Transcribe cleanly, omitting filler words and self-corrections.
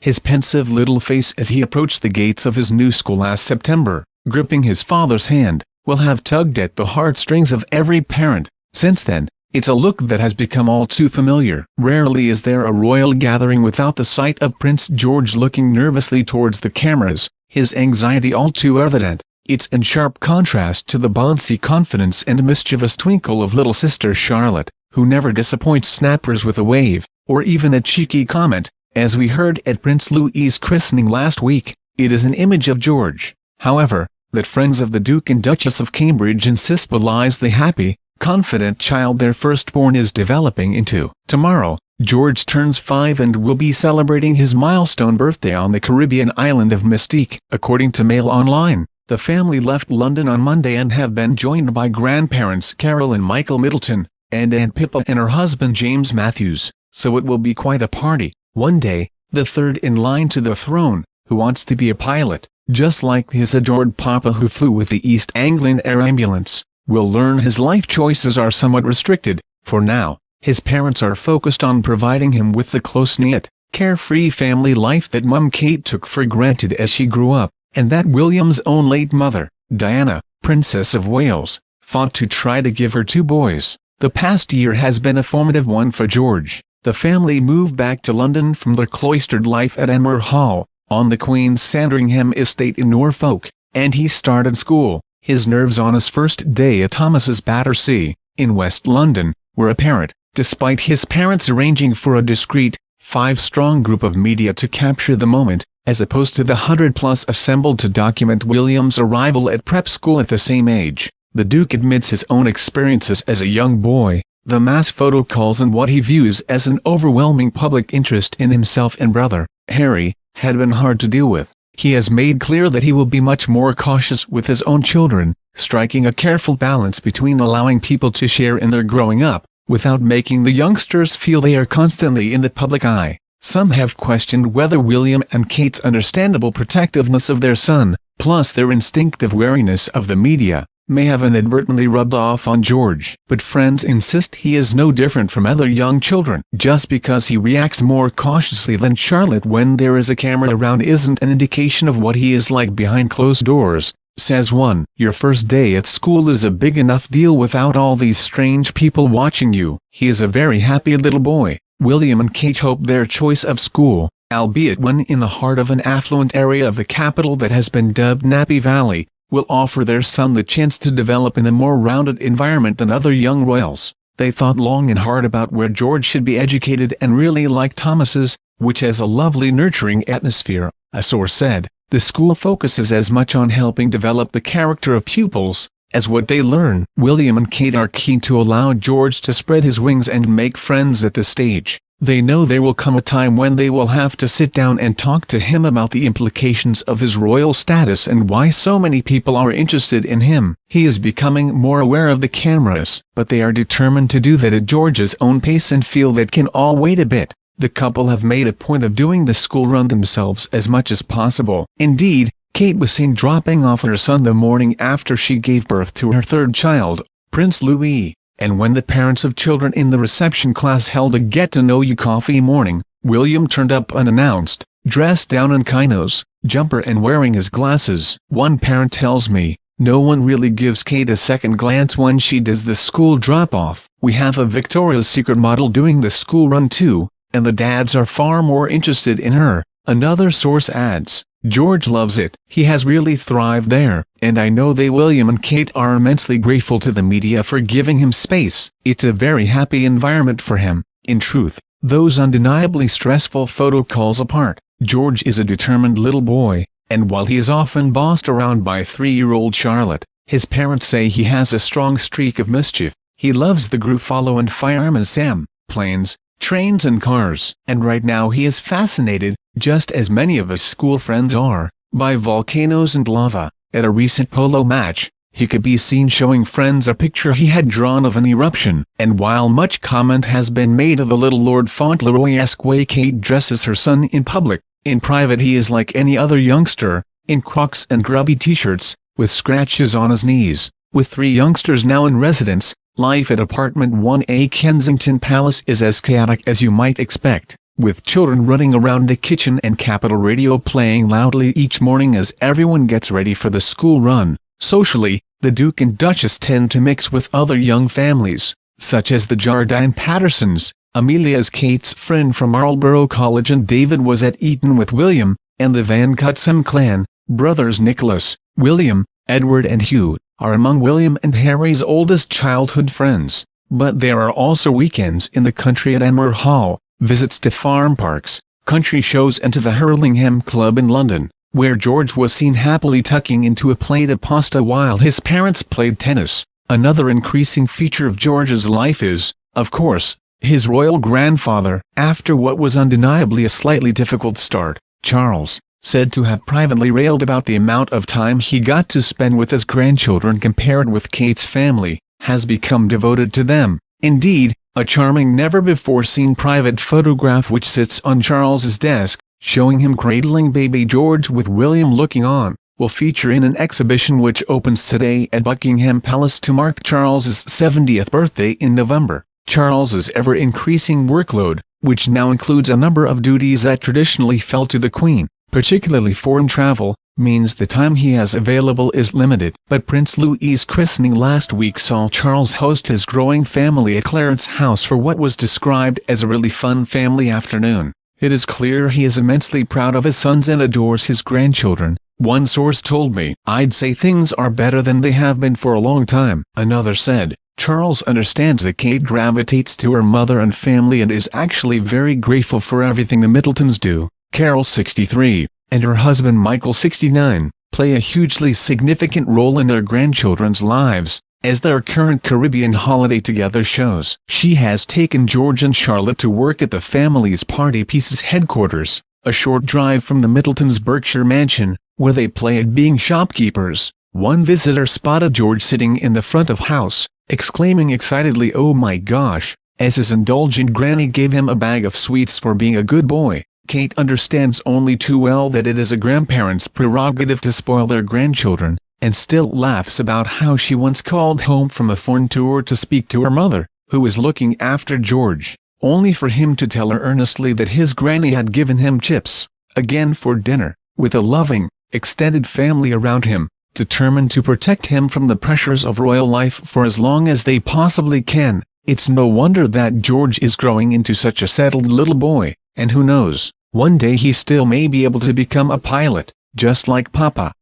his pensive little face as he approached the gates of his new school last September, gripping his father's hand, will have tugged at the heartstrings of every parent. Since then, it's a look that has become all too familiar. Rarely is there a royal gathering without the sight of Prince George looking nervously towards the cameras, his anxiety all too evident. It's in sharp contrast to the bouncy confidence and mischievous twinkle of little sister Charlotte, who never disappoints snappers with a wave, or even a cheeky comment, as we heard at Prince Louis's christening last week. It is an image of George, however, that friends of the Duke and Duchess of Cambridge insist belies the happy, confident child their firstborn is developing into. Tomorrow, George turns 5 and will be celebrating his milestone birthday on the Caribbean island of Mystique. According to Mail Online, the family left London on Monday and have been joined by grandparents Carol and Michael Middleton, and Aunt Pippa and her husband James Matthews, so it will be quite a party. One day, the third in line to the throne, who wants to be a pilot, just like his adored papa who flew with the East Anglian Air Ambulance, will learn his life choices are somewhat restricted. For now, his parents are focused on providing him with the close-knit, carefree family life that Mum Kate took for granted as she grew up, and that William's own late mother, Diana, Princess of Wales, fought to try to give her 2 boys. The past year has been a formative one for George. The family moved back to London from their cloistered life at Enmore Hall, on the Queen's Sandringham estate in Norfolk, and he started school. His nerves on his first day at Thomas's Battersea, in West London, were apparent, despite his parents arranging for a discreet, 5-strong group of media to capture the moment, as opposed to the 100+ assembled to document William's arrival at prep school at the same age. The Duke admits his own experiences as a young boy, the mass photo calls and what he views as an overwhelming public interest in himself and brother, Harry, had been hard to deal with. He has made clear that he will be much more cautious with his own children, striking a careful balance between allowing people to share in their growing up, without making the youngsters feel they are constantly in the public eye. Some have questioned whether William and Kate's understandable protectiveness of their son, plus their instinctive wariness of the media, may have inadvertently rubbed off on George. But friends insist he is no different from other young children. Just because he reacts more cautiously than Charlotte when there is a camera around isn't an indication of what he is like behind closed doors, says one. Your first day at school is a big enough deal without all these strange people watching you. He is a very happy little boy. William and Kate hope their choice of school, albeit one in the heart of an affluent area of the capital that has been dubbed Nappy Valley, will offer their son the chance to develop in a more rounded environment than other young royals. They thought long and hard about where George should be educated and really liked Thomas's, which has a lovely nurturing atmosphere, a source said. The school focuses as much on helping develop the character of pupils, as what they learn. William and Kate are keen to allow George to spread his wings and make friends at this stage. They know there will come a time when they will have to sit down and talk to him about the implications of his royal status and why so many people are interested in him. He is becoming more aware of the cameras, but they are determined to do that at George's own pace and feel that can all wait a bit. The couple have made a point of doing the school run themselves as much as possible. Indeed, Kate was seen dropping off her son the morning after she gave birth to her third child, Prince Louis. And when the parents of children in the reception class held a get-to-know-you coffee morning, William turned up unannounced, dressed down in chinos, jumper and wearing his glasses. One parent tells me, no one really gives Kate a second glance when she does the school drop-off. We have a Victoria's Secret model doing the school run too, and the dads are far more interested in her. Another source adds, George loves it. He has really thrived there, and I know William and Kate are immensely grateful to the media for giving him space. It's a very happy environment for him. In truth, those undeniably stressful photo calls apart, George is a determined little boy, and while he is often bossed around by 3-year-old Charlotte, his parents say he has a strong streak of mischief. He loves the Gruffalo and Fireman Sam, planes, trains and cars. And right now he is fascinated, just as many of his school friends are, by volcanoes and lava. At a recent polo match, he could be seen showing friends a picture he had drawn of an eruption. And while much comment has bin made of the little Lord Fauntleroy-esque way Kate dresses her son in public, in private he is like any other youngster, in Crocs and grubby t-shirts, with scratches on his knees. With 3 youngsters now in residence, life at apartment 1A Kensington Palace is as chaotic as you might expect. with children running around the kitchen and Capital Radio playing loudly each morning as everyone gets ready for the school run. Socially, the Duke and Duchess tend to mix with other young families, such as the Jardine Pattersons. Amelia is Kate's friend from Marlborough College and David was at Eton with William, and the Van Cutsem clan, brothers Nicholas, William, Edward and Hugh, are among William and Harry's oldest childhood friends. But there are also weekends in the country at Emer Hall, visits to farm parks, country shows and to the Hurlingham Club in London, where George was seen happily tucking into a plate of pasta while his parents played tennis. Another increasing feature of George's life is, of course, his royal grandfather. After what was undeniably a slightly difficult start, Charles, said to have privately railed about the amount of time he got to spend with his grandchildren compared with Kate's family, has become devoted to them. Indeed, a charming never-before-seen private photograph which sits on Charles's desk, showing him cradling baby George with William looking on, will feature in an exhibition which opens today at Buckingham Palace to mark Charles's 70th birthday in November. Charles's ever-increasing workload, which now includes a number of duties that traditionally fell to the Queen, particularly foreign travel, means the time he has available is limited. But Prince Louis's christening last week saw Charles host his growing family at Clarence House for what was described as a really fun family afternoon. It is clear he is immensely proud of his sons and adores his grandchildren, one source told me. I'd say things are better than they have been for a long time. Another said, Charles understands that Kate gravitates to her mother and family and is actually very grateful for everything the Middletons do. Carol, 63, and her husband Michael, 69, play a hugely significant role in their grandchildren's lives, as their current Caribbean holiday together shows. She has taken George and Charlotte to work at the family's Party Pieces headquarters, a short drive from the Middletons' Berkshire mansion, where they play at being shopkeepers. One visitor spotted George sitting in the front of house, exclaiming excitedly, "Oh my gosh," as his indulgent granny gave him a bag of sweets for being a good boy. Kate understands only too well that it is a grandparent's prerogative to spoil their grandchildren, and still laughs about how she once called home from a foreign tour to speak to her mother, who was looking after George, only for him to tell her earnestly that his granny had given him chips, again for dinner, with a loving, extended family around him, determined to protect him from the pressures of royal life for as long as they possibly can. It's no wonder that George is growing into such a settled little boy, and who knows, one day he still may be able to become a pilot, just like Papa.